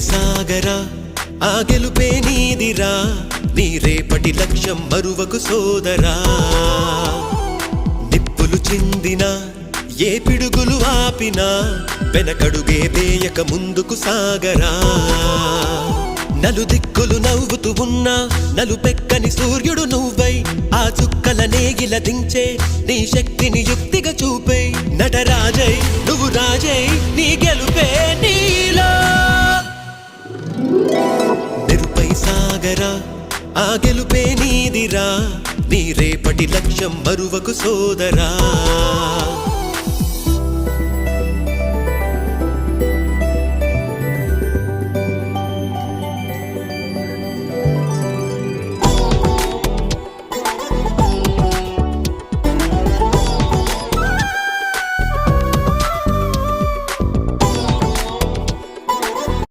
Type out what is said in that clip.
సాగరా ఆ గెలుపే నీదిరా నీ రేపటి లక్ష్యం మరువకు సోదరా నిప్పులు చిందినా ఏ పిడుగులు ఆపినా వెనకడుగే వేయక ముందుకు సాగరా నలుదిక్కులు నవ్వుతూ ఉన్నా నలుపెక్కని సూర్యుడు నువ్వై ఆ చుక్కల నేగిల దించే నీ శక్తిని యుక్తిగా చూపే నటరాజై నువ్వు రాజై నీ గెలుపే నీలో నిరుపై సాగరా ఆ గెలుపే నీదిరా నీ రేపటి లక్ష్యం మరువకు సోదరా